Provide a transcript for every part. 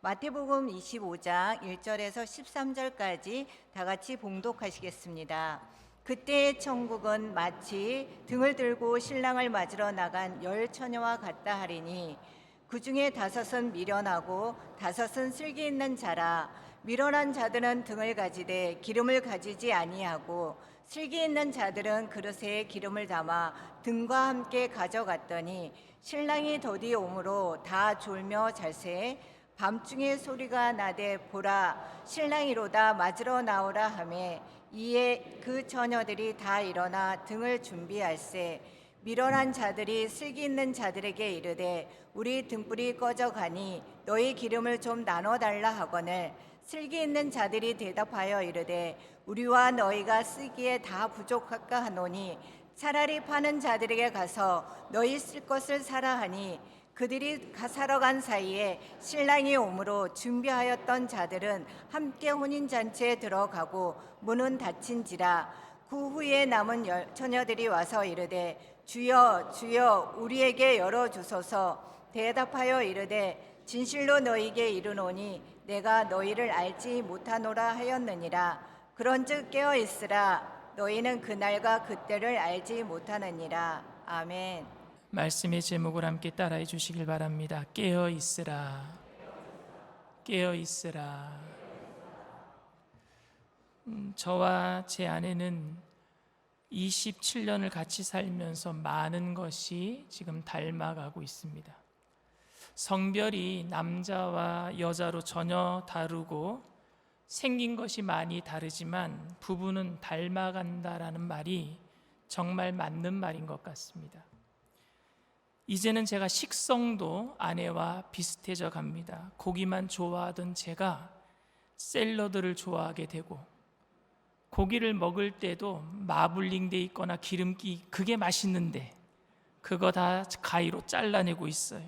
마태복음 25장 1절에서 13절까지 다 같이 봉독하시겠습니다. 그때의 천국은 마치 등을 들고 신랑을 맞으러 나간 10처녀와 같다 하리니 그 중에 5은 미련하고 5은 슬기 있는 자라. 미련한 자들은 등을 가지되 기름을 가지지 아니하고 슬기 있는 자들은 그릇에 기름을 담아 등과 함께 가져갔더니 신랑이 더디 오므로 다 졸며 잘세. 밤중에 소리가 나되 보라 신랑이로다 맞으러 나오라 하매 이에 그 처녀들이 다 일어나 등을 준비할세. 미련한 자들이 슬기 있는 자들에게 이르되 우리 등불이 꺼져 가니 너희 기름을 좀 나눠 달라 하거늘 슬기 있는 자들이 대답하여 이르되 우리와 너희가 쓰기에 다 부족할까 하노니 차라리 파는 자들에게 가서 너희 쓸 것을 사라 하니 그들이 사러 간 사이에 신랑이 오므로 준비하였던 자들은 함께 혼인잔치에 들어가고 문은 닫힌지라. 그 후에 남은 처녀들이 와서 이르되 주여 주여 우리에게 열어주소서. 대답하여 이르되 진실로 너희에게 이르노니 내가 너희를 알지 못하노라 하였느니라. 그런즉 깨어 있으라. 너희는 그날과 그때를 알지 못하느니라. 아멘. 말씀의 제목을 함께 따라해 주시길 바랍니다. 깨어 있으라. 깨어 있으라. 저와 제 아내는 27년을 같이 살면서 많은 것이 지금 닮아가고 있습니다. 성별이 남자와 여자로 전혀 다르고 생긴 것이 많이 다르지만 부부는 닮아간다라는 말이 정말 맞는 말인 것 같습니다. 이제는 제가 식성도 아내와 비슷해져 갑니다. 고기만 좋아하던 제가 샐러드를 좋아하게 되고 고기를 먹을 때도 마블링 돼 있거나 기름기 그게 맛있는데 그거 다 가위로 잘라내고 있어요.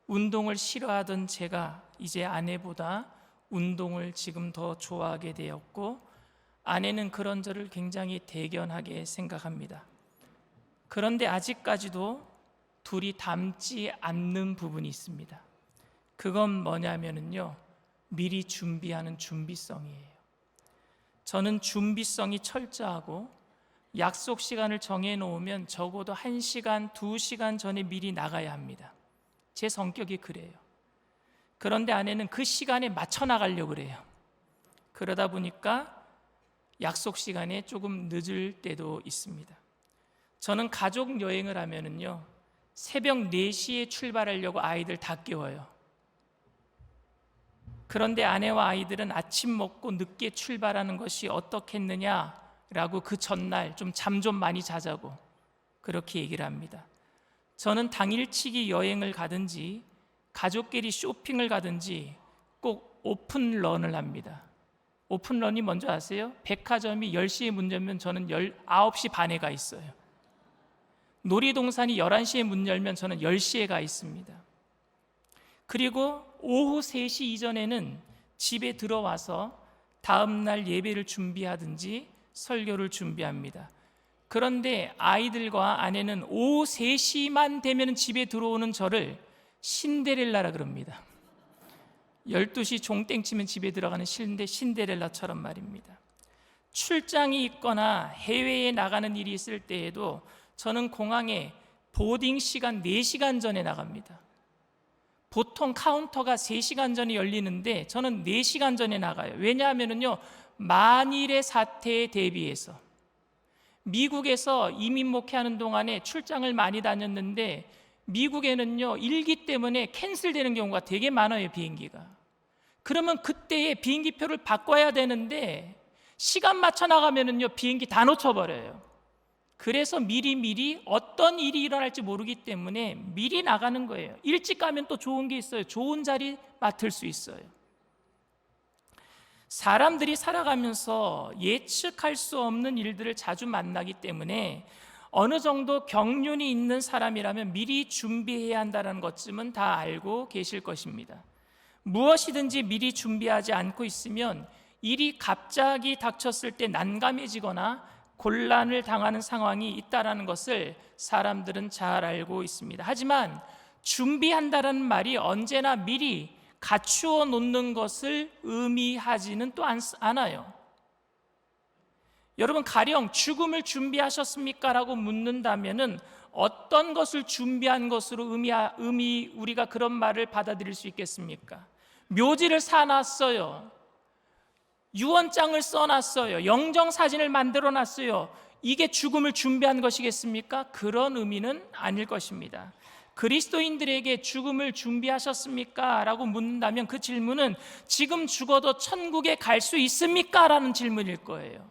운동을 싫어하던 제가 이제 아내보다 운동을 지금 더 좋아하게 되었고 아내는 그런 저를 굉장히 대견하게 생각합니다. 그런데 아직까지도 둘이 닮지 않는 부분이 있습니다. 그건 뭐냐면요, 미리 준비하는 준비성이에요. 저는 준비성이 철저하고 약속 시간을 정해놓으면 적어도 1시간, 2시간 전에 미리 나가야 합니다. 제 성격이 그래요. 그런데 아내는 그 시간에 맞춰 나가려고 그래요. 그러다 보니까 약속 시간에 조금 늦을 때도 있습니다. 저는 가족 여행을 하면은요, 새벽 4시에 출발하려고 아이들 다 깨워요. 그런데 아내와 아이들은 아침 먹고 늦게 출발하는 것이 어떻겠느냐라고 그 전날 잠 좀 많이 자자고 그렇게 얘기를 합니다. 저는 당일치기 여행을 가든지 가족끼리 쇼핑을 가든지 꼭 오픈런을 합니다. 오픈런이 뭔지 아세요? 백화점이 10시에 문 열면 저는 9시 반에 가 있어요. 놀이동산이 11시에 문 열면 저는 10시에 가 있습니다. 그리고 오후 3시 이전에는 집에 들어와서 다음날 예배를 준비하든지 설교를 준비합니다. 그런데 아이들과 아내는 오후 3시만 되면 집에 들어오는 저를 신데렐라라 그럽니다. 12시 종땡 치면 집에 들어가는 신데렐라처럼 말입니다. 출장이 있거나 해외에 나가는 일이 있을 때에도 저는 공항에 보딩 시간 4시간 전에 나갑니다. 보통 카운터가 3시간 전에 열리는데 저는 4시간 전에 나가요. 왜냐하면요, 만일의 사태에 대비해서. 미국에서 이민 목회하는 동안에 출장을 많이 다녔는데 미국에는요, 일기 때문에 캔슬되는 경우가 되게 많아요, 비행기가. 그러면 그때의 비행기표를 바꿔야 되는데 시간 맞춰 나가면은요, 비행기 다 놓쳐버려요. 그래서 미리 어떤 일이 일어날지 모르기 때문에 미리 나가는 거예요. 일찍 가면 또 좋은 게 있어요. 좋은 자리 맡을 수 있어요. 사람들이 살아가면서 예측할 수 없는 일들을 자주 만나기 때문에 어느 정도 경륜이 있는 사람이라면 미리 준비해야 한다는 것쯤은 다 알고 계실 것입니다. 무엇이든지 미리 준비하지 않고 있으면 일이 갑자기 닥쳤을 때 난감해지거나 곤란을 당하는 상황이 있다는 것을 사람들은 잘 알고 있습니다. 하지만 준비한다는 말이 언제나 미리 갖추어 놓는 것을 의미하지는 또 않아요. 여러분, 가령 죽음을 준비하셨습니까? 라고 묻는다면은 어떤 것을 준비한 것으로 우리가 그런 말을 받아들일 수 있겠습니까? 묘지를 사놨어요. 유언장을 써놨어요. 영정사진을 만들어놨어요. 이게 죽음을 준비한 것이겠습니까? 그런 의미는 아닐 것입니다. 그리스도인들에게 죽음을 준비하셨습니까? 라고 묻는다면 그 질문은 지금 죽어도 천국에 갈 수 있습니까? 라는 질문일 거예요.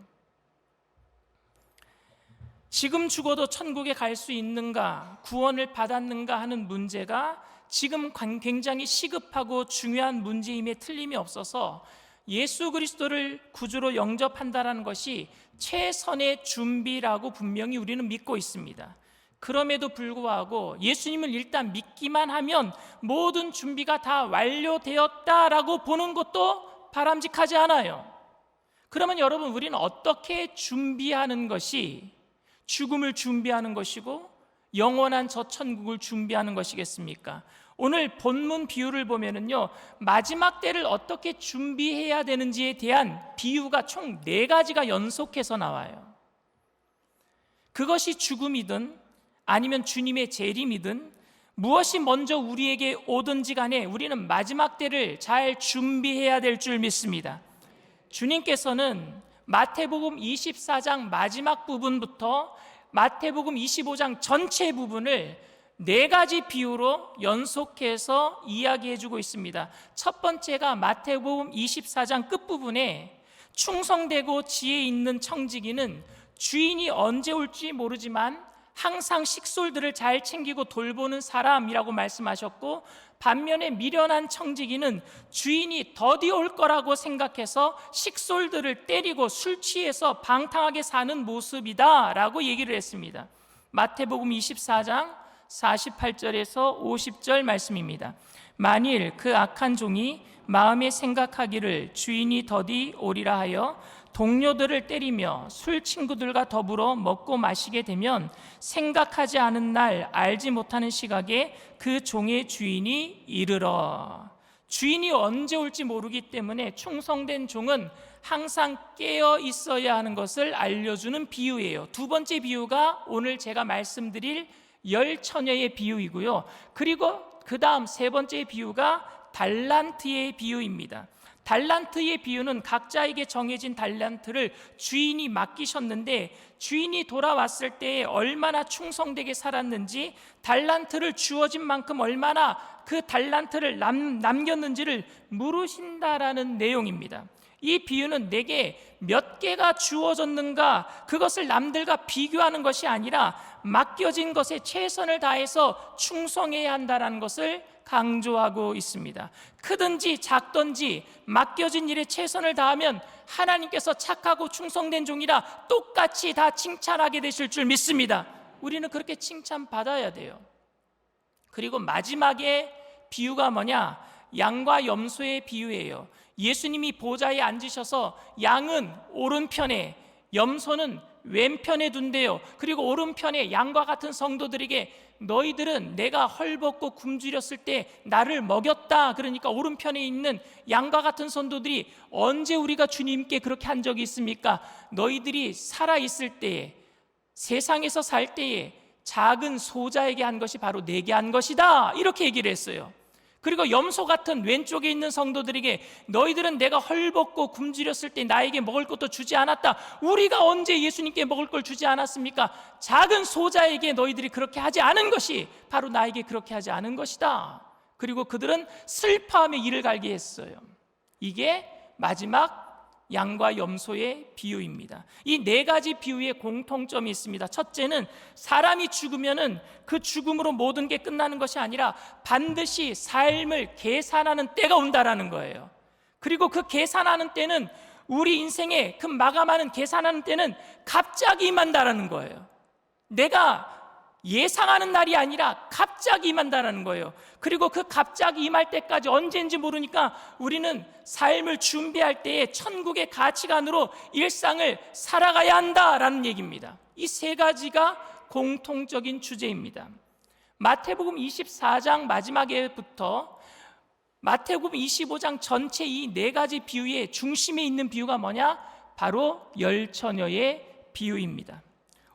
지금 죽어도 천국에 갈 수 있는가, 구원을 받았는가 하는 문제가 지금 굉장히 시급하고 중요한 문제임에 틀림이 없어서 예수 그리스도를 구주로 영접한다는 것이 최선의 준비라고 분명히 우리는 믿고 있습니다. 그럼에도 불구하고 예수님을 일단 믿기만 하면 모든 준비가 다 완료되었다라고 보는 것도 바람직하지 않아요. 그러면 여러분, 우리는 어떻게 준비하는 것이 죽음을 준비하는 것이고 영원한 저 천국을 준비하는 것이겠습니까? 오늘 본문 비유를 보면은요, 마지막 때를 어떻게 준비해야 되는지에 대한 비유가 총 4가지가 연속해서 나와요. 그것이 죽음이든 아니면 주님의 재림이든 무엇이 먼저 우리에게 오든지 간에 우리는 마지막 때를 잘 준비해야 될 줄 믿습니다. 주님께서는 마태복음 24장 마지막 부분부터 마태복음 25장 전체 부분을 4가지 비유로 연속해서 이야기해주고 있습니다. 첫 번째가 마태복음 24장 끝부분에 충성되고 지혜 있는 청지기는 주인이 언제 올지 모르지만 항상 식솔들을 잘 챙기고 돌보는 사람이라고 말씀하셨고, 반면에 미련한 청지기는 주인이 더디 올 거라고 생각해서 식솔들을 때리고 술 취해서 방탕하게 사는 모습이다 라고 얘기를 했습니다. 마태복음 24장 48절에서 50절 말씀입니다. 만일 그 악한 종이 마음에 생각하기를 주인이 더디 오리라 하여 동료들을 때리며 술 친구들과 더불어 먹고 마시게 되면 생각하지 않은 날 알지 못하는 시각에 그 종의 주인이 이르러. 주인이 언제 올지 모르기 때문에 충성된 종은 항상 깨어 있어야 하는 것을 알려주는 비유예요. 두 번째 비유가 오늘 제가 말씀드릴 10처녀의 비유이고요. 그리고 그 다음 3번째 비유가 달란트의 비유입니다. 달란트의 비유는 각자에게 정해진 달란트를 주인이 맡기셨는데 주인이 돌아왔을 때 얼마나 충성되게 살았는지, 달란트를 주어진 만큼 얼마나 그 달란트를 남겼는지를 물으신다라는 내용입니다. 이 비유는 내게 몇 개가 주어졌는가, 그것을 남들과 비교하는 것이 아니라 맡겨진 것에 최선을 다해서 충성해야 한다는 것을 강조하고 있습니다. 크든지 작든지 맡겨진 일에 최선을 다하면 하나님께서 착하고 충성된 종이라 똑같이 다 칭찬하게 되실 줄 믿습니다. 우리는 그렇게 칭찬받아야 돼요. 그리고 마지막에 비유가 뭐냐? 양과 염소의 비유예요. 예수님이 보좌에 앉으셔서 양은 오른편에, 염소는 왼편에 둔대요. 그리고 오른편에 양과 같은 성도들에게 너희들은 내가 헐벗고 굶주렸을 때 나를 먹였다. 그러니까 오른편에 있는 양과 같은 성도들이 언제 우리가 주님께 그렇게 한 적이 있습니까? 너희들이 살아있을 때에, 세상에서 살 때에 작은 소자에게 한 것이 바로 내게 한 것이다. 이렇게 얘기를 했어요. 그리고 염소 같은 왼쪽에 있는 성도들에게 너희들은 내가 헐벗고 굶주렸을 때 나에게 먹을 것도 주지 않았다. 우리가 언제 예수님께 먹을 걸 주지 않았습니까? 작은 소자에게 너희들이 그렇게 하지 않은 것이 바로 나에게 그렇게 하지 않은 것이다. 그리고 그들은 슬퍼하며 이를 갈게 했어요. 이게 마지막 양과 염소의 비유입니다. 이 4가지 비유의 공통점이 있습니다. 첫째는 사람이 죽으면은 그 죽음으로 모든 게 끝나는 것이 아니라 반드시 삶을 계산하는 때가 온다라는 거예요. 그리고 그 계산하는 때는, 우리 인생의 그 마감하는 계산하는 때는 갑자기 임한다라는 거예요. 내가 예상하는 날이 아니라 갑자기 임한다라는 거예요. 그리고 그 갑자기 임할 때까지 언제인지 모르니까 우리는 삶을 준비할 때에 천국의 가치관으로 일상을 살아가야 한다라는 얘기입니다. 이 3가지가 공통적인 주제입니다. 마태복음 24장 마지막에부터 마태복음 25장 전체 이 네 가지 비유의 중심에 있는 비유가 뭐냐? 바로 열 처녀의 비유입니다.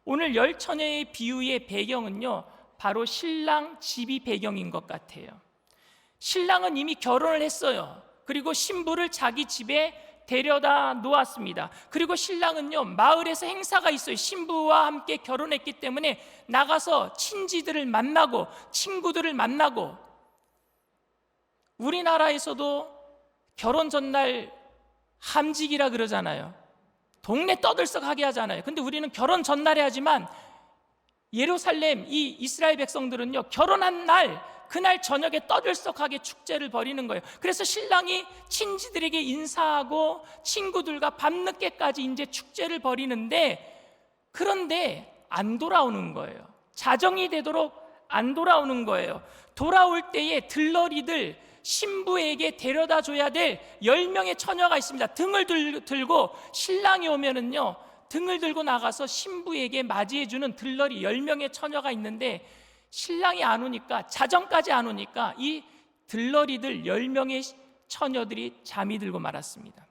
오늘 열 처녀의 비유의 배경은요, 바로 신랑 집이 배경인 것 같아요. 신랑은 이미 결혼을 했어요. 그리고 신부를 자기 집에 데려다 놓았습니다. 그리고 신랑은요, 마을에서 행사가 있어요. 신부와 함께 결혼했기 때문에 나가서 친지들을 만나고 친구들을 만나고, 우리나라에서도 결혼 전날 함직이라 그러잖아요. 동네 떠들썩하게 하잖아요. 근데 우리는 결혼 전날에 하지만 예루살렘 이 이스라엘 백성들은요, 결혼한 날 그날 저녁에 떠들썩하게 축제를 벌이는 거예요. 그래서 신랑이 친지들에게 인사하고 친구들과 밤늦게까지 이제 축제를 벌이는데, 그런데 안 돌아오는 거예요. 자정이 되도록 안 돌아오는 거예요. 돌아올 때에 들러리들, 신부에게 데려다 줘야 될 10명의 처녀가 있습니다. 등을 들고 신랑이 오면은요, 등을 들고 나가서 신부에게 맞이해주는 들러리 10명의 처녀가 있는데, 신랑이 안 오니까, 자정까지 안 오니까 이 들러리들 10명의 처녀들이 잠이 들고 말았습니다.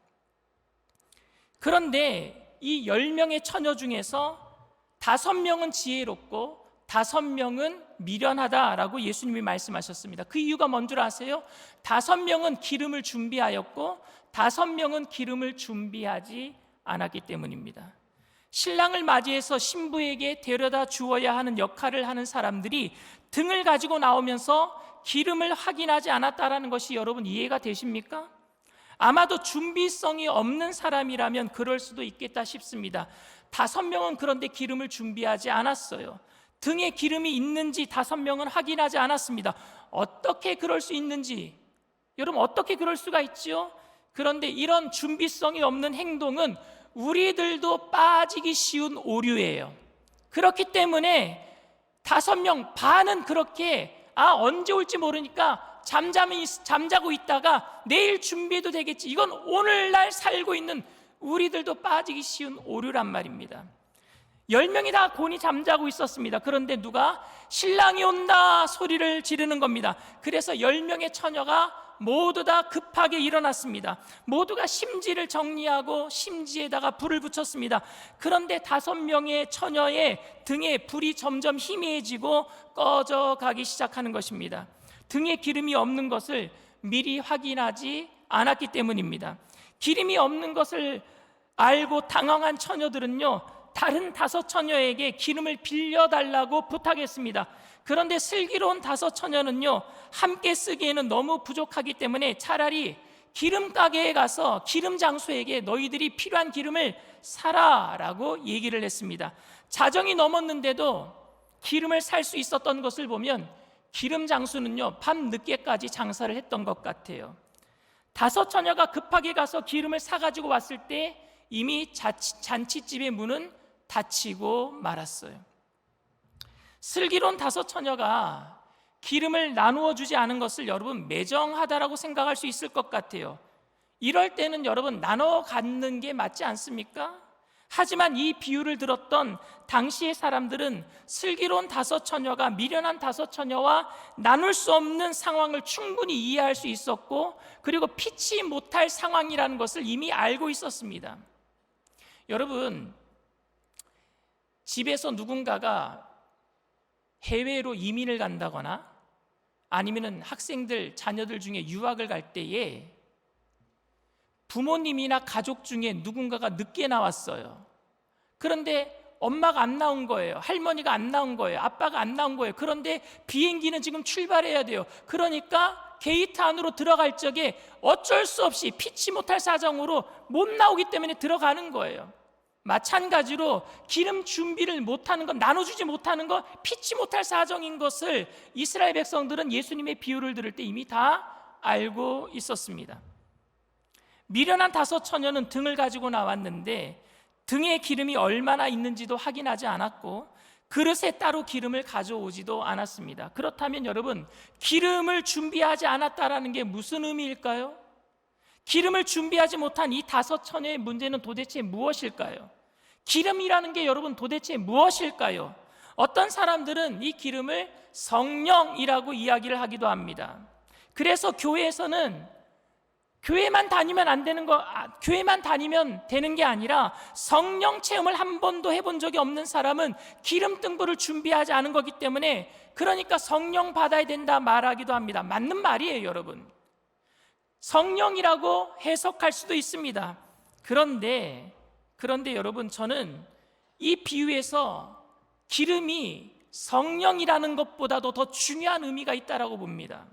그런데 이 10명의 처녀 중에서 5명은 지혜롭고 5명은 미련하다라고 예수님이 말씀하셨습니다. 그 이유가 뭔 줄 아세요? 5명은 기름을 준비하였고 5명은 기름을 준비하지 않았기 때문입니다. 신랑을 맞이해서 신부에게 데려다 주어야 하는 역할을 하는 사람들이 등을 가지고 나오면서 기름을 확인하지 않았다라는 것이 여러분 이해가 되십니까? 아마도 준비성이 없는 사람이라면 그럴 수도 있겠다 싶습니다. 5명은 그런데 기름을 준비하지 않았어요. 등에 기름이 있는지 5명은 확인하지 않았습니다. 어떻게 그럴 수 있는지, 여러분 어떻게 그럴 수가 있지요? 그런데 이런 준비성이 없는 행동은 우리들도 빠지기 쉬운 오류예요. 그렇기 때문에 5명 반은 그렇게 언제 올지 모르니까 잠자고 있다가 내일 준비해도 되겠지, 이건 오늘날 살고 있는 우리들도 빠지기 쉬운 오류란 말입니다. 10명이 다 곤히 잠자고 있었습니다. 그런데 누가 신랑이 온다 소리를 지르는 겁니다. 그래서 10명의 처녀가 모두 다 급하게 일어났습니다. 모두가 심지를 정리하고 심지에다가 불을 붙였습니다. 그런데 5명의 처녀의 등에 불이 점점 희미해지고 꺼져가기 시작하는 것입니다. 등에 기름이 없는 것을 미리 확인하지 않았기 때문입니다. 기름이 없는 것을 알고 당황한 처녀들은요, 다른 5 처녀에게 기름을 빌려달라고 부탁했습니다. 그런데 슬기로운 5 처녀는요, 함께 쓰기에는 너무 부족하기 때문에 차라리 기름 가게에 가서 기름 장수에게 너희들이 필요한 기름을 사라라고 얘기를 했습니다. 자정이 넘었는데도 기름을 살 수 있었던 것을 보면 기름 장수는요, 밤 늦게까지 장사를 했던 것 같아요. 5 처녀가 급하게 가서 기름을 사가지고 왔을 때 이미 잔치집의 문은 닫히고 말았어요. 슬기로운 5 처녀가 기름을 나누어 주지 않은 것을 여러분 매정하다라고 생각할 수 있을 것 같아요. 이럴 때는 여러분 나눠 갖는 게 맞지 않습니까? 하지만 이 비유를 들었던 당시의 사람들은 슬기로운 5 처녀가 미련한 5 처녀와 나눌 수 없는 상황을 충분히 이해할 수 있었고, 그리고 피치 못할 상황이라는 것을 이미 알고 있었습니다. 여러분, 집에서 누군가가 해외로 이민을 간다거나 아니면 학생들, 자녀들 중에 유학을 갈 때에 부모님이나 가족 중에 누군가가 늦게 나왔어요. 그런데 엄마가 안 나온 거예요. 할머니가 안 나온 거예요. 아빠가 안 나온 거예요. 그런데 비행기는 지금 출발해야 돼요. 그러니까 게이트 안으로 들어갈 적에 어쩔 수 없이 피치 못할 사정으로 못 나오기 때문에 들어가는 거예요. 마찬가지로 기름 준비를 못하는 것, 나눠주지 못하는 것, 피치 못할 사정인 것을 이스라엘 백성들은 예수님의 비유를 들을 때 이미 다 알고 있었습니다. 미련한 5 처녀는 등을 가지고 나왔는데 등에 기름이 얼마나 있는지도 확인하지 않았고 그릇에 따로 기름을 가져오지도 않았습니다. 그렇다면 여러분, 기름을 준비하지 않았다라는 게 무슨 의미일까요? 기름을 준비하지 못한 이 5 처녀의 문제는 도대체 무엇일까요? 기름이라는 게 여러분 도대체 무엇일까요? 어떤 사람들은 이 기름을 성령이라고 이야기를 하기도 합니다. 그래서 교회에서는 교회만 다니면 안 되는 거, 교회만 다니면 되는 게 아니라 성령 체험을 한 번도 해본 적이 없는 사람은 기름 등불을 준비하지 않은 거기 때문에, 그러니까 성령 받아야 된다 말하기도 합니다. 맞는 말이에요, 여러분. 성령이라고 해석할 수도 있습니다. 그런데 여러분, 저는 이 비유에서 기름이 성령이라는 것보다도 더 중요한 의미가 있다라고 봅니다.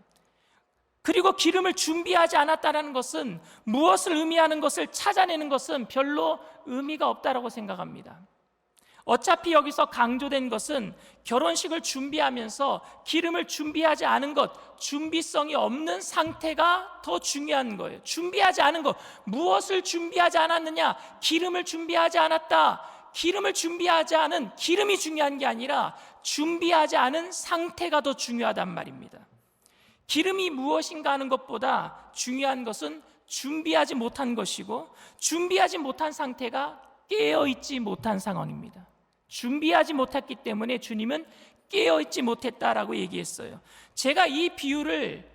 그리고 기름을 준비하지 않았다는 것은, 무엇을 의미하는 것을 찾아내는 것은 별로 의미가 없다라고 생각합니다. 어차피 여기서 강조된 것은 결혼식을 준비하면서 기름을 준비하지 않은 것, 준비성이 없는 상태가 더 중요한 거예요. 준비하지 않은 것, 무엇을 준비하지 않았느냐? 기름을 준비하지 않았다. 기름을 준비하지 않은 기름이 중요한 게 아니라 준비하지 않은 상태가 더 중요하단 말입니다. 기름이 무엇인가 하는 것보다 중요한 것은 준비하지 못한 것이고, 준비하지 못한 상태가 깨어있지 못한 상황입니다. 준비하지 못했기 때문에 주님은 깨어있지 못했다라고 얘기했어요. 제가 이 비유를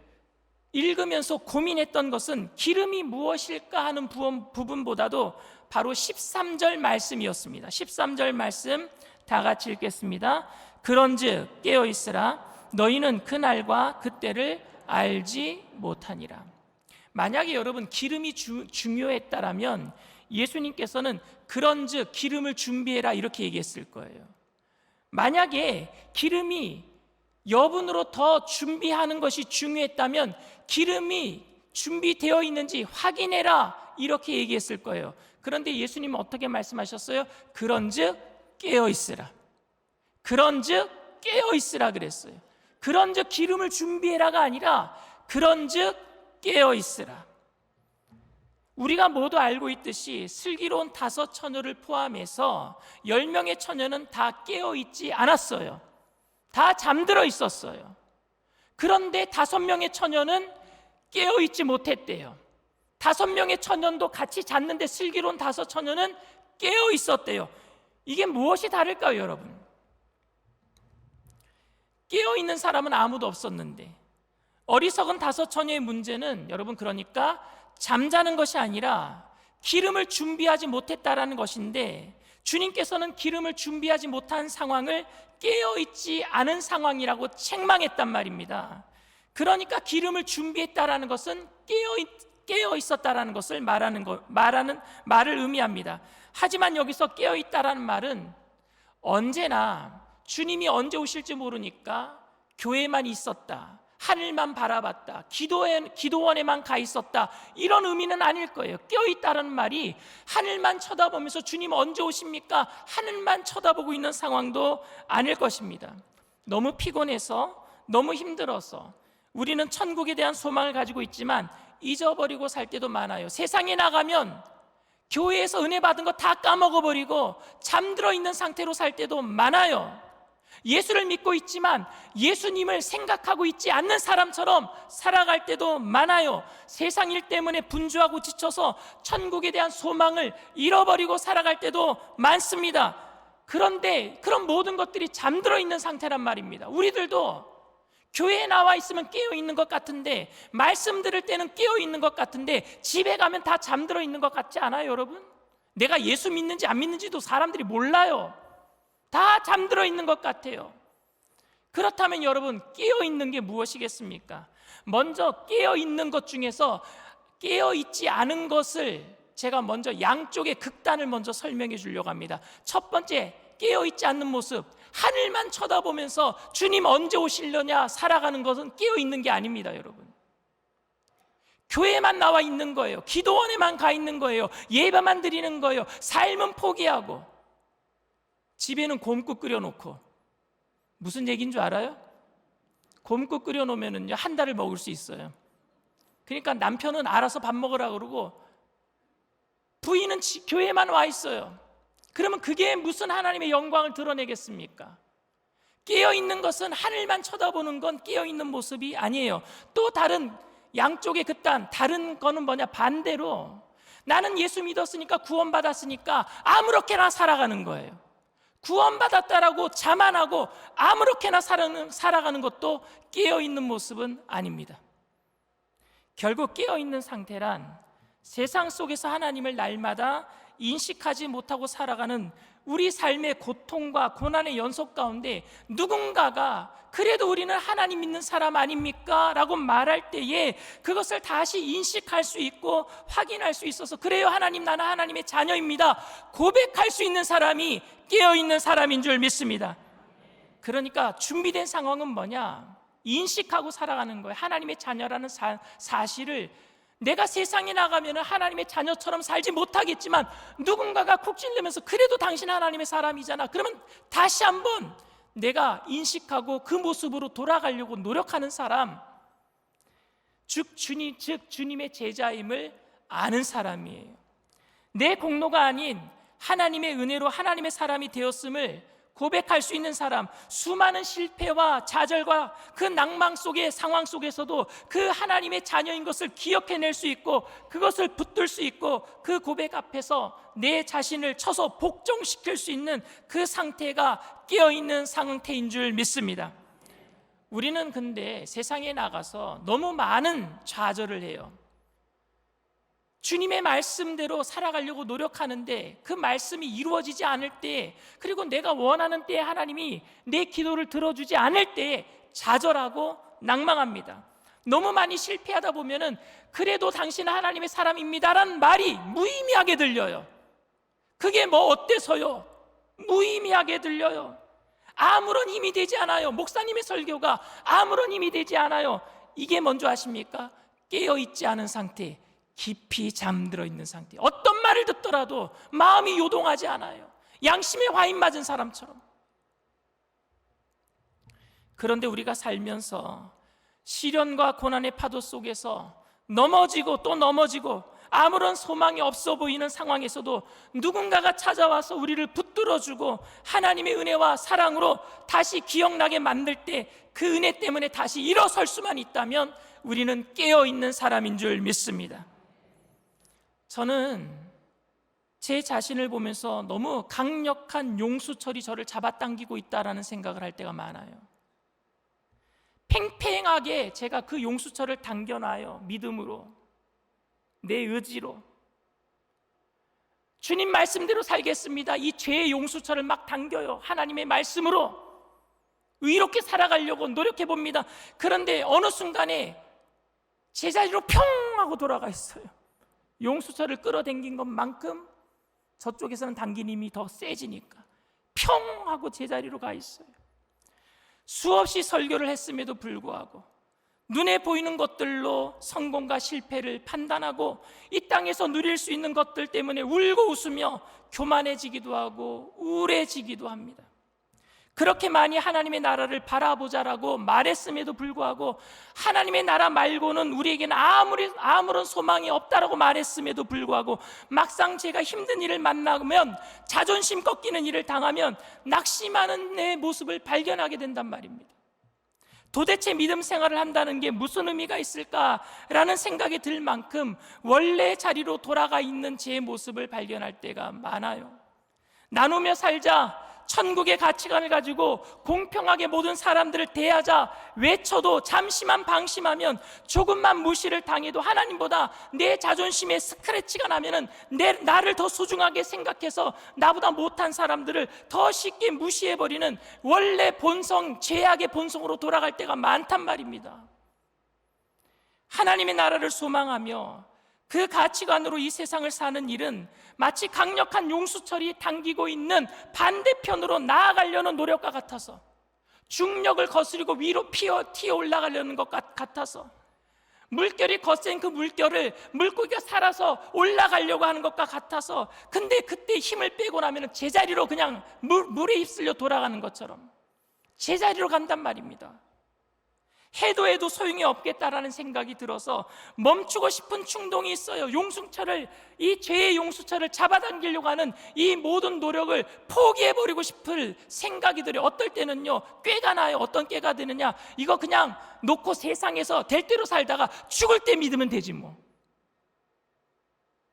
읽으면서 고민했던 것은 기름이 무엇일까 하는 부분보다도 바로 13절 말씀이었습니다. 13절 말씀 다 같이 읽겠습니다. 그런즉 깨어있으라, 너희는 그날과 그때를 알지 못하니라. 만약에 여러분 기름이 중요했다라면 예수님께서는 그런즉 기름을 준비해라 이렇게 얘기했을 거예요. 만약에 기름이 여분으로 더 준비하는 것이 중요했다면 기름이 준비되어 있는지 확인해라 이렇게 얘기했을 거예요. 그런데 예수님은 어떻게 말씀하셨어요? 그런즉 깨어있으라. 그런즉 깨어있으라 그랬어요. 그런즉 기름을 준비해라가 아니라 그런즉 깨어있으라. 우리가 모두 알고 있듯이 슬기로운 5 처녀를 포함해서 10명의 처녀는 다 깨어있지 않았어요. 다 잠들어 있었어요. 그런데 5명의 처녀는 깨어있지 못했대요. 5명의 처녀도 같이 잤는데 슬기로운 5 처녀는 깨어있었대요. 이게 무엇이 다를까요, 여러분? 깨어있는 사람은 아무도 없었는데, 어리석은 5 처녀의 문제는 여러분, 그러니까 잠자는 것이 아니라 기름을 준비하지 못했다라는 것인데, 주님께서는 기름을 준비하지 못한 상황을 깨어있지 않은 상황이라고 책망했단 말입니다. 그러니까 기름을 준비했다라는 것은 깨어있었다라는 것을 말을 의미합니다. 하지만 여기서 깨어있다라는 말은 언제나 주님이 언제 오실지 모르니까 교회만 있었다, 하늘만 바라봤다, 기도원에만 가 있었다, 이런 의미는 아닐 거예요. 깨어있다는 말이 하늘만 쳐다보면서 주님 언제 오십니까? 하늘만 쳐다보고 있는 상황도 아닐 것입니다. 너무 피곤해서, 너무 힘들어서 우리는 천국에 대한 소망을 가지고 있지만 잊어버리고 살 때도 많아요. 세상에 나가면 교회에서 은혜 받은 거 다 까먹어버리고 잠들어 있는 상태로 살 때도 많아요. 예수를 믿고 있지만 예수님을 생각하고 있지 않는 사람처럼 살아갈 때도 많아요. 세상 일 때문에 분주하고 지쳐서 천국에 대한 소망을 잃어버리고 살아갈 때도 많습니다. 그런데 그런 모든 것들이 잠들어 있는 상태란 말입니다. 우리들도 교회에 나와 있으면 깨어 있는 것 같은데, 말씀 들을 때는 깨어 있는 것 같은데, 집에 가면 다 잠들어 있는 것 같지 않아요, 여러분? 내가 예수 믿는지 안 믿는지도 사람들이 몰라요. 다 잠들어 있는 것 같아요. 그렇다면 여러분, 깨어 있는 게 무엇이겠습니까? 먼저 깨어 있는 것 중에서 깨어 있지 않은 것을 제가 먼저 양쪽의 극단을 먼저 설명해 주려고 합니다. 첫 번째, 깨어 있지 않는 모습, 하늘만 쳐다보면서 주님 언제 오시려냐 살아가는 것은 깨어 있는 게 아닙니다, 여러분. 교회만 나와 있는 거예요. 기도원에만 가 있는 거예요. 예배만 드리는 거예요. 삶은 포기하고 집에는 곰국 끓여놓고, 무슨 얘기인 줄 알아요? 곰국 끓여놓으면요 1달을 먹을 수 있어요. 그러니까 남편은 알아서 밥 먹으라 그러고 부인은 교회만 와 있어요. 그러면 그게 무슨 하나님의 영광을 드러내겠습니까? 깨어있는 것은 하늘만 쳐다보는 건 깨어있는 모습이 아니에요. 또 다른 양쪽의 극단, 다른 거는 뭐냐, 반대로 나는 예수 믿었으니까, 구원받았으니까 아무렇게나 살아가는 거예요. 구원받았다라고 자만하고 아무렇게나 살아가는 것도 깨어있는 모습은 아닙니다. 결국 깨어있는 상태란 세상 속에서 하나님을 날마다 인식하지 못하고 살아가는 우리 삶의 고통과 고난의 연속 가운데 누군가가 그래도 우리는 하나님 믿는 사람 아닙니까? 라고 말할 때에 그것을 다시 인식할 수 있고 확인할 수 있어서, 그래요, 하나님, 나는 하나님의 자녀입니다, 고백할 수 있는 사람이 깨어있는 사람인 줄 믿습니다. 그러니까 준비된 상황은 뭐냐? 인식하고 살아가는 거예요. 하나님의 자녀라는 사실을 내가 세상에 나가면 하나님의 자녀처럼 살지 못하겠지만 누군가가 쿡 찔르면서 그래도 당신 하나님의 사람이잖아, 그러면 다시 한번 내가 인식하고 그 모습으로 돌아가려고 노력하는 사람, 즉 주님의 제자임을 아는 사람이에요. 내 공로가 아닌 하나님의 은혜로 하나님의 사람이 되었음을 고백할 수 있는 사람, 수많은 실패와 좌절과 그 낭망 속의 상황 속에서도 그 하나님의 자녀인 것을 기억해낼 수 있고 그것을 붙들 수 있고 그 고백 앞에서 내 자신을 쳐서 복종시킬 수 있는 그 상태가 깨어있는 상태인 줄 믿습니다. 우리는 근데 세상에 나가서 너무 많은 좌절을 해요. 주님의 말씀대로 살아가려고 노력하는데 그 말씀이 이루어지지 않을 때, 그리고 내가 원하는 때에 하나님이 내 기도를 들어주지 않을 때에 좌절하고 낭망합니다. 너무 많이 실패하다 보면은 그래도 당신은 하나님의 사람입니다라는 말이 무의미하게 들려요. 그게 뭐 어때서요? 무의미하게 들려요. 아무런 힘이 되지 않아요. 목사님의 설교가 아무런 힘이 되지 않아요. 이게 뭔지 아십니까? 깨어있지 않은 상태, 깊이 잠들어 있는 상태. 어떤 말을 듣더라도 마음이 요동하지 않아요. 양심에 화인 맞은 사람처럼. 그런데 우리가 살면서 시련과 고난의 파도 속에서 넘어지고 또 넘어지고 아무런 소망이 없어 보이는 상황에서도 누군가가 찾아와서 우리를 붙들어주고 하나님의 은혜와 사랑으로 다시 기억나게 만들 때 그 은혜 때문에 다시 일어설 수만 있다면 우리는 깨어있는 사람인 줄 믿습니다. 저는 제 자신을 보면서 너무 강력한 용수철이 저를 잡아당기고 있다라는 생각을 할 때가 많아요. 팽팽하게 제가 그 용수철을 당겨놔요. 믿음으로, 내 의지로 주님 말씀대로 살겠습니다. 이 죄의 용수철을 막 당겨요. 하나님의 말씀으로 의롭게 살아가려고 노력해봅니다. 그런데 어느 순간에 제자리로 평 하고 돌아가 있어요. 용수철을 끌어당긴 것만큼 저쪽에서는 당긴 힘이 더 세지니까 평 하고 제자리로 가 있어요. 수없이 설교를 했음에도 불구하고 눈에 보이는 것들로 성공과 실패를 판단하고 이 땅에서 누릴 수 있는 것들 때문에 울고 웃으며 교만해지기도 하고 우울해지기도 합니다. 그렇게 많이 하나님의 나라를 바라보자라고 말했음에도 불구하고 하나님의 나라 말고는 우리에게는 아무런 소망이 없다라고 말했음에도 불구하고 막상 제가 힘든 일을 만나면, 자존심 꺾이는 일을 당하면 낙심하는 내 모습을 발견하게 된단 말입니다. 도대체 믿음 생활을 한다는 게 무슨 의미가 있을까라는 생각이 들 만큼 원래 자리로 돌아가 있는 제 모습을 발견할 때가 많아요. 나누며 살자, 천국의 가치관을 가지고 공평하게 모든 사람들을 대하자 외쳐도 잠시만 방심하면, 조금만 무시를 당해도 하나님보다 내 자존심에 스크래치가 나면은 나를 더 소중하게 생각해서 나보다 못한 사람들을 더 쉽게 무시해버리는 원래 본성, 죄악의 본성으로 돌아갈 때가 많단 말입니다. 하나님의 나라를 소망하며 그 가치관으로 이 세상을 사는 일은 마치 강력한 용수철이 당기고 있는 반대편으로 나아가려는 노력과 같아서, 중력을 거스리고 위로 튀어 올라가려는 것 같아서, 물결이 거센 그 물결을 물고기가 살아서 올라가려고 하는 것과 같아서, 근데 그때 힘을 빼고 나면 제자리로 그냥 물에 휩쓸려 돌아가는 것처럼 제자리로 간단 말입니다. 해도 소용이 없겠다라는 생각이 들어서 멈추고 싶은 충동이 있어요. 용수철을, 이 죄의 용수철을 잡아당기려고 하는 이 모든 노력을 포기해버리고 싶을 생각이 들어요. 어떨 때는요, 꾀가 나요. 어떤 꾀가 드느냐, 이거 그냥 놓고 세상에서 될 대로 살다가 죽을 때 믿으면 되지 뭐.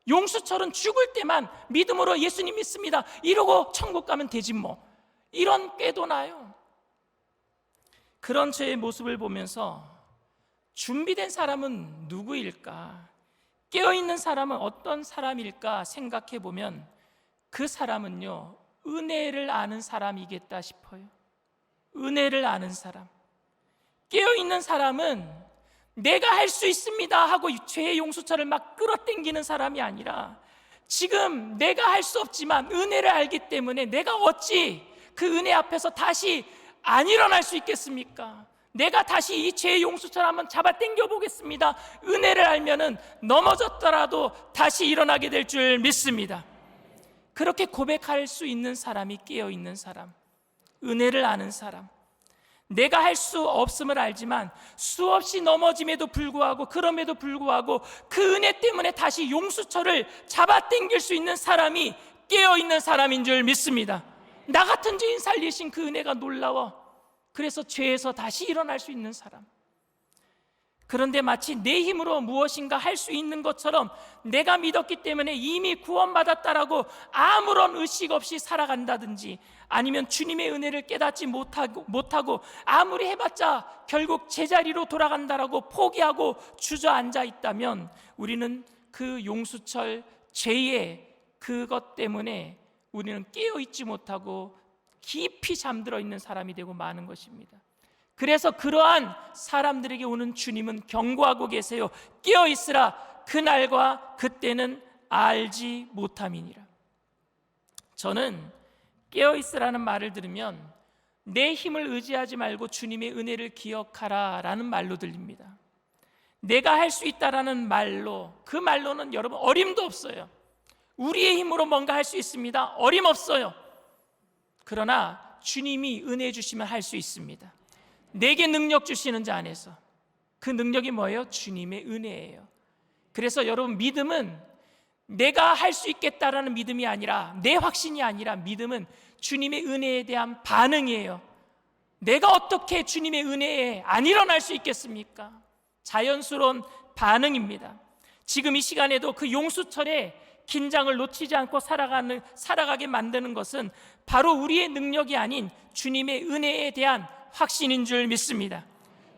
용수철은 죽을 때만 믿음으로 예수님 믿습니다 이러고 천국 가면 되지 뭐. 이런 꾀도 나요. 그런 저의 모습을 보면서 준비된 사람은 누구일까? 깨어있는 사람은 어떤 사람일까 생각해 보면 그 사람은요, 은혜를 아는 사람이겠다 싶어요. 은혜를 아는 사람. 깨어있는 사람은 내가 할 수 있습니다 하고 죄의 용수철을 막 끌어당기는 사람이 아니라 지금 내가 할 수 없지만 은혜를 알기 때문에 내가 어찌 그 은혜 앞에서 다시 안 일어날 수 있겠습니까? 내가 다시 이 죄의 용수철 한번 잡아당겨 보겠습니다. 은혜를 알면은 넘어졌더라도 다시 일어나게 될 줄 믿습니다. 그렇게 고백할 수 있는 사람이 깨어있는 사람, 은혜를 아는 사람. 내가 할 수 없음을 알지만 수없이 넘어짐에도 불구하고 그럼에도 불구하고 그 은혜 때문에 다시 용수철을 잡아당길 수 있는 사람이 깨어있는 사람인 줄 믿습니다. 나 같은 죄인 살리신 그 은혜가 놀라워. 그래서 죄에서 다시 일어날 수 있는 사람. 그런데 마치 내 힘으로 무엇인가 할 수 있는 것처럼 내가 믿었기 때문에 이미 구원받았다라고 아무런 의식 없이 살아간다든지, 아니면 주님의 은혜를 깨닫지 못하고 아무리 해봤자 결국 제자리로 돌아간다라고 포기하고 주저앉아 있다면 우리는 그 용수철 죄의 그것 때문에 우리는 깨어있지 못하고 깊이 잠들어 있는 사람이 되고 마는 것입니다. 그래서 그러한 사람들에게 오는 주님은 경고하고 계세요. 깨어있으라. 그날과 그때는 알지 못함이니라. 저는 깨어있으라는 말을 들으면 내 힘을 의지하지 말고 주님의 은혜를 기억하라 라는 말로 들립니다. 내가 할 수 있다라는 말로, 그 말로는 여러분 어림도 없어요. 우리의 힘으로 뭔가 할 수 있습니다. 어림없어요. 그러나 주님이 은혜 주시면 할 수 있습니다. 내게 능력 주시는 자 안에서. 그 능력이 뭐예요? 주님의 은혜예요. 그래서 여러분, 믿음은 내가 할 수 있겠다라는 믿음이 아니라, 내 확신이 아니라, 믿음은 주님의 은혜에 대한 반응이에요. 내가 어떻게 주님의 은혜에 안 일어날 수 있겠습니까? 자연스러운 반응입니다. 지금 이 시간에도 그 용수철에 긴장을 놓치지 않고 살아가게 만드는 것은 바로 우리의 능력이 아닌 주님의 은혜에 대한 확신인 줄 믿습니다.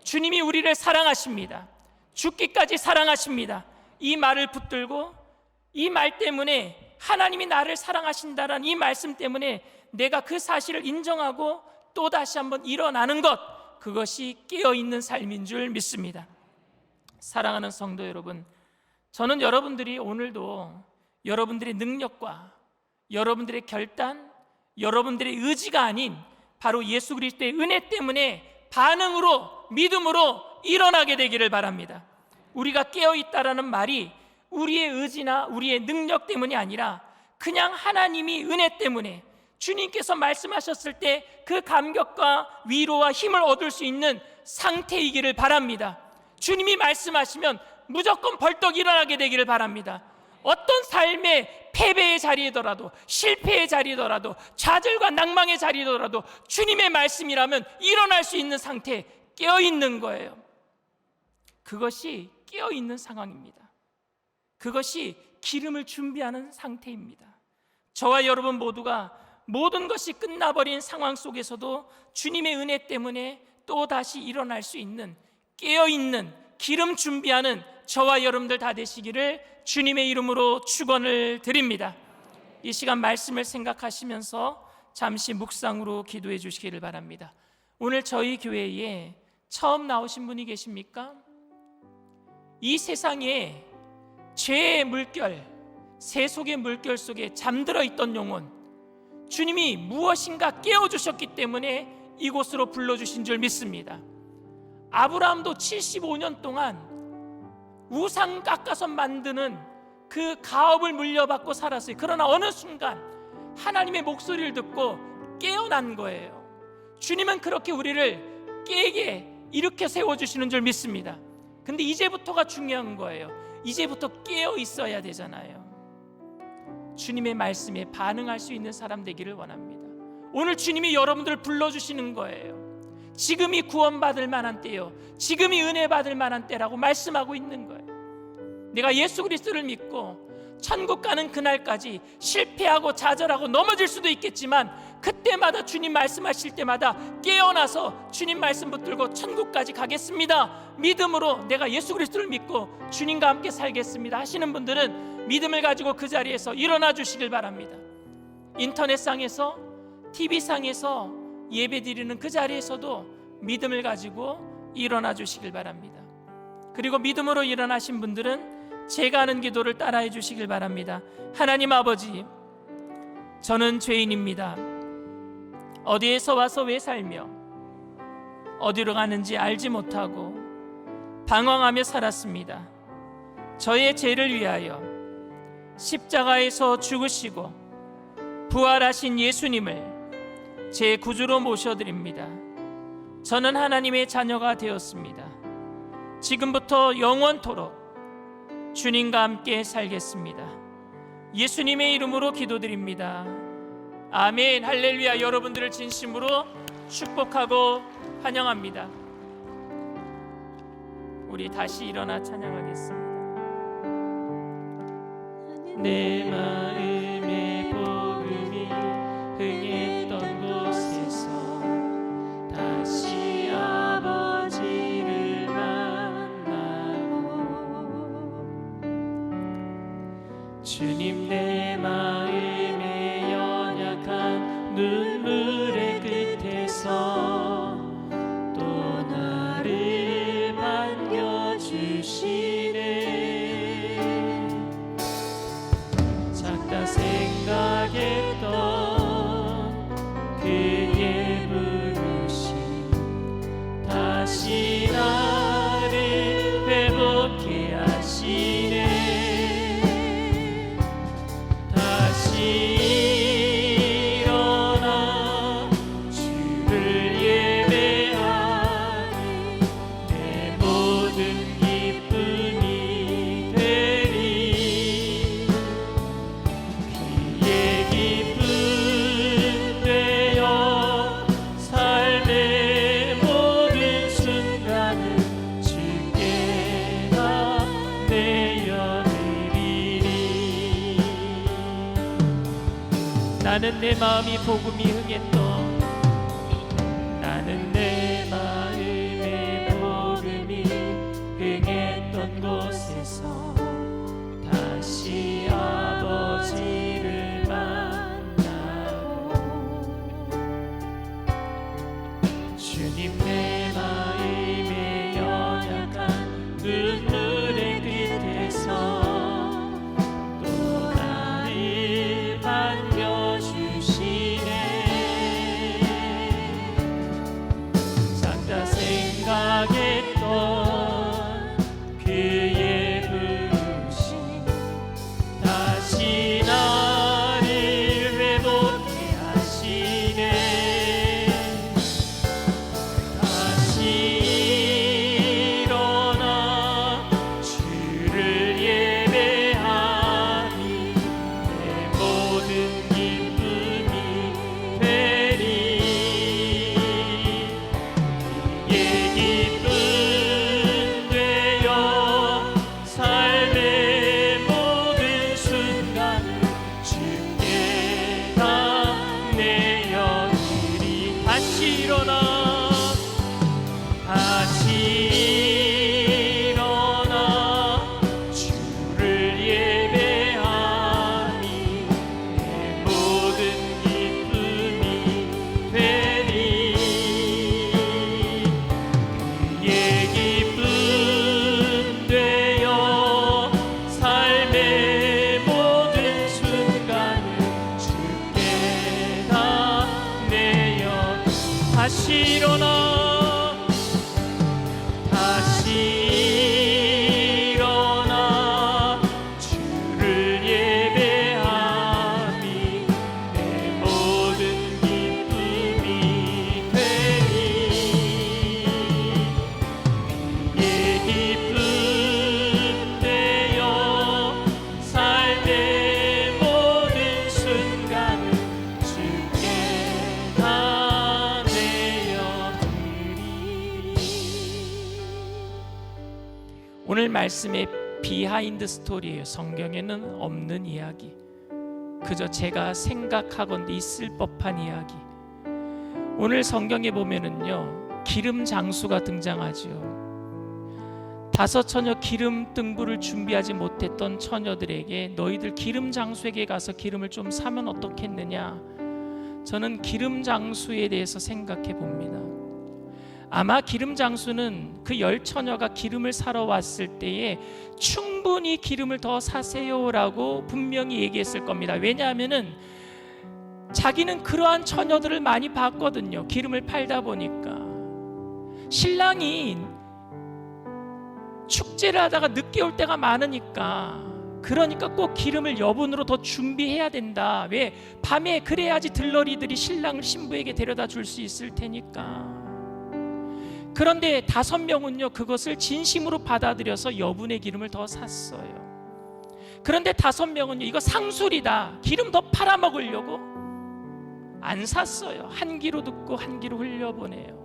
주님이 우리를 사랑하십니다. 죽기까지 사랑하십니다. 이 말을 붙들고, 이 말 때문에, 하나님이 나를 사랑하신다는 이 말씀 때문에 내가 그 사실을 인정하고 또다시 한번 일어나는 것, 그것이 깨어있는 삶인 줄 믿습니다. 사랑하는 성도 여러분, 저는 여러분들이 오늘도 여러분들의 능력과 여러분들의 결단, 여러분들의 의지가 아닌 바로 예수 그리스도의 은혜 때문에 반응으로, 믿음으로 일어나게 되기를 바랍니다. 우리가 깨어있다라는 말이 우리의 의지나 우리의 능력 때문이 아니라 그냥 하나님이 은혜 때문에, 주님께서 말씀하셨을 때 그 감격과 위로와 힘을 얻을 수 있는 상태이기를 바랍니다. 주님이 말씀하시면 무조건 벌떡 일어나게 되기를 바랍니다. 어떤 삶의 패배의 자리이더라도, 실패의 자리이더라도, 좌절과 낭망의 자리이더라도 주님의 말씀이라면 일어날 수 있는 상태, 깨어있는 거예요. 그것이 깨어있는 상황입니다. 그것이 기름을 준비하는 상태입니다. 저와 여러분 모두가 모든 것이 끝나버린 상황 속에서도 주님의 은혜 때문에 또다시 일어날 수 있는, 깨어있는, 기름 준비하는 저와 여러분들 다 되시기를 주님의 이름으로 축원을 드립니다. 이 시간 말씀을 생각하시면서 잠시 묵상으로 기도해 주시기를 바랍니다. 오늘 저희 교회에 처음 나오신 분이 계십니까? 이 세상에 죄의 물결, 세속의 물결 속에 잠들어 있던 영혼, 주님이 무엇인가 깨워주셨기 때문에 이곳으로 불러주신 줄 믿습니다. 아브라함도 75년 동안 우상 깎아서 만드는 그 가업을 물려받고 살았어요. 그러나 어느 순간 하나님의 목소리를 듣고 깨어난 거예요. 주님은 그렇게 우리를 깨게 일으켜 세워주시는 줄 믿습니다. 근데 이제부터가 중요한 거예요. 이제부터 깨어 있어야 되잖아요. 주님의 말씀에 반응할 수 있는 사람 되기를 원합니다. 오늘 주님이 여러분들을 불러주시는 거예요. 지금이 구원받을 만한 때요, 지금이 은혜 받을 만한 때라고 말씀하고 있는 거예요. 내가 예수 그리스도를 믿고 천국 가는 그날까지 실패하고 좌절하고 넘어질 수도 있겠지만 그때마다 주님 말씀하실 때마다 깨어나서 주님 말씀 붙들고 천국까지 가겠습니다, 믿음으로 내가 예수 그리스도를 믿고 주님과 함께 살겠습니다 하시는 분들은 믿음을 가지고 그 자리에서 일어나 주시길 바랍니다. 인터넷상에서, TV상에서 예배드리는 그 자리에서도 믿음을 가지고 일어나 주시길 바랍니다. 그리고 믿음으로 일어나신 분들은 제가 하는 기도를 따라해 주시길 바랍니다. 하나님 아버지, 저는 죄인입니다. 어디에서 와서 왜 살며 어디로 가는지 알지 못하고 방황하며 살았습니다. 저의 죄를 위하여 십자가에서 죽으시고 부활하신 예수님을 제 구주로 모셔드립니다. 저는 하나님의 자녀가 되었습니다. 지금부터 영원토록 주님과 함께 살겠습니다. 예수님의 이름으로 기도드립니다. 아멘. 할렐루야. 여러분들을 진심으로 축복하고 환영합니다. 우리 다시 일어나 찬양하겠습니다. 내 마음의 복음이 흥했던 곳에서 다시 아버지를 만나고 주님, 내 마음의 연약한 눈물의 끝에서 또 나를 반겨주시네. 작다 생각했던 그의 부르심 다시 나를 회복케 하시네. 다시 일어나 주를 예배하니 내 모든 기쁨이 되리. 그의 기쁨 되어 삶의 모든 순간을 주께 다 내어드리리. 나는 내 마음이 복음이 흥했던, 나는 내 마음의 복음이 흥했던 곳에서 다시 아버지를 만나고 주님, 내 마음의 연약한 눈물의 끝에서 또 나를 반겨주시네. 작다 생각했던 그의 부르심 다시 나를 회복케 하시네. 다시 일어나 주를 예배하니 내 모든 기쁨이 되리. 그의 기쁨 되어 삶의 모든 순간을 주께 다 내어드리. 다시 일어나, 다시 일어나 주를 예배하니 내 모든 기쁨이 되리. 그의 기쁨 되어 삶의 모든 순간을 주께 다 내어. 다시 일어나, 다시 일어나 주를 예배하니 내 모든 기쁨이 되리. 그의 기쁨 되어 삶의 모든 순간을 주께 다 내어드리리. 오늘 말씀의 비하인드 스토리예요. 성경에는 없는 이야기. 그저 제가 생각하건대 있을 법한 이야기. 오늘 성경에 보면은요, 기름 장수가 등장하지요. 5 처녀 기름 등불을 준비하지 못했던 처녀들에게 너희들 기름 장수에게 가서 기름을 좀 사면 어떻겠느냐. 저는 기름 장수에 대해서 생각해 봅니다. 아마 기름 장수는 그 10 처녀가 기름을 사러 왔을 때에 충분히 기름을 더 사세요라고 분명히 얘기했을 겁니다. 왜냐하면은 자기는 그러한 처녀들을 많이 봤거든요. 기름을 팔다 보니까 신랑이 축제를 하다가 늦게 올 때가 많으니까, 그러니까 꼭 기름을 여분으로 더 준비해야 된다. 왜? 밤에 그래야지 들러리들이 신랑을 신부에게 데려다 줄 수 있을 테니까. 그런데 5명은요 그것을 진심으로 받아들여서 여분의 기름을 더 샀어요. 그런데 5명은요 이거 상술이다, 기름 더 팔아먹으려고 안 샀어요. 한 귀로 듣고 한 귀로 흘려보내요.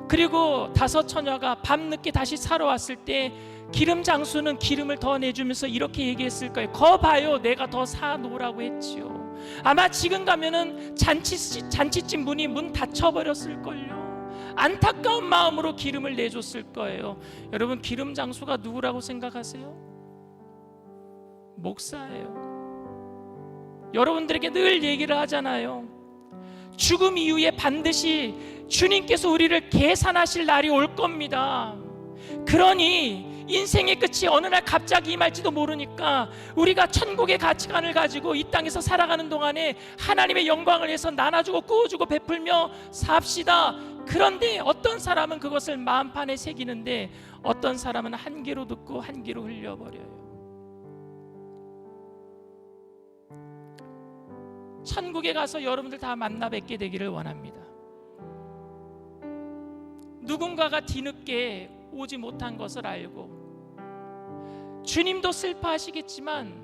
그리고 5 처녀가 밤늦게 다시 사러 왔을 때 기름 장수는 기름을 더 내주면서 이렇게 얘기했을 거예요. 거 봐요, 내가 더 사놓으라고 했지요. 아마 지금 가면은 잔치집 문이 문 닫혀버렸을걸요. 안타까운 마음으로 기름을 내줬을 거예요. 여러분, 기름 장수가 누구라고 생각하세요? 목사예요. 여러분들에게 늘 얘기를 하잖아요. 죽음 이후에 반드시 주님께서 우리를 계산하실 날이 올 겁니다. 그러니 인생의 끝이 어느 날 갑자기 임할지도 모르니까 우리가 천국의 가치관을 가지고 이 땅에서 살아가는 동안에 하나님의 영광을 위해서 나눠주고 꾸어주고 베풀며 삽시다. 그런데 어떤 사람은 그것을 마음판에 새기는데 어떤 사람은 한 귀로 듣고 한 귀로 흘려버려요. 천국에 가서 여러분들 다 만나 뵙게 되기를 원합니다. 누군가가 뒤늦게 오지 못한 것을 알고 주님도 슬퍼하시겠지만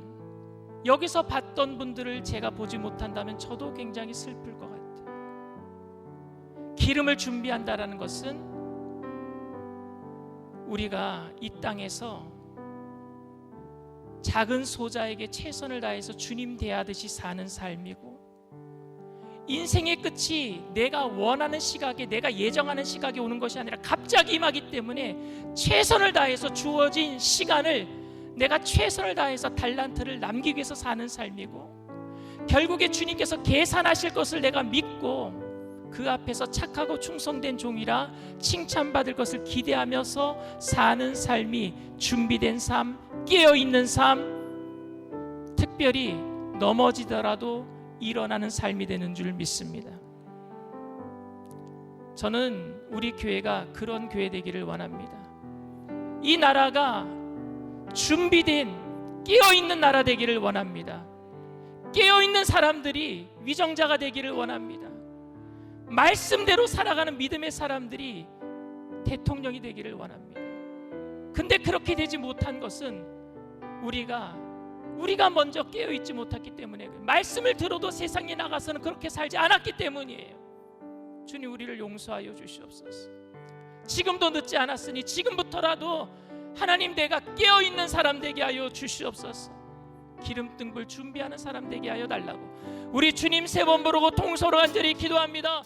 여기서 봤던 분들을 제가 보지 못한다면 저도 굉장히 슬플 것 같아요. 기름을 준비한다라는 것은 우리가 이 땅에서 작은 소자에게 최선을 다해서 주님 대하듯이 사는 삶이고, 인생의 끝이 내가 원하는 시각에, 내가 예정하는 시각에 오는 것이 아니라 갑자기 임하기 때문에 최선을 다해서 주어진 시간을 내가 최선을 다해서 달란트를 남기기 위해서 사는 삶이고, 결국에 주님께서 계산하실 것을 내가 믿고 그 앞에서 착하고 충성된 종이라 칭찬받을 것을 기대하면서 사는 삶이 준비된 삶, 깨어있는 삶, 특별히 넘어지더라도 일어나는 삶이 되는 줄 믿습니다. 저는 우리 교회가 그런 교회 되기를 원합니다. 이 나라가 준비된 깨어있는 나라 되기를 원합니다. 깨어있는 사람들이 위정자가 되기를 원합니다. 말씀대로 살아가는 믿음의 사람들이 대통령이 되기를 원합니다. 근데 그렇게 되지 못한 것은 우리가 먼저 깨어있지 못했기 때문에, 말씀을 들어도 세상에 나가서는 그렇게 살지 않았기 때문이에요. 주님, 우리를 용서하여 주시옵소서. 지금도 늦지 않았으니 지금부터라도 하나님, 내가 깨어있는 사람 되게 하여 주시옵소서. 기름등불 준비하는 사람 되게 하여 달라고 우리 주님 3번 부르고 통서로 간절히 기도합니다.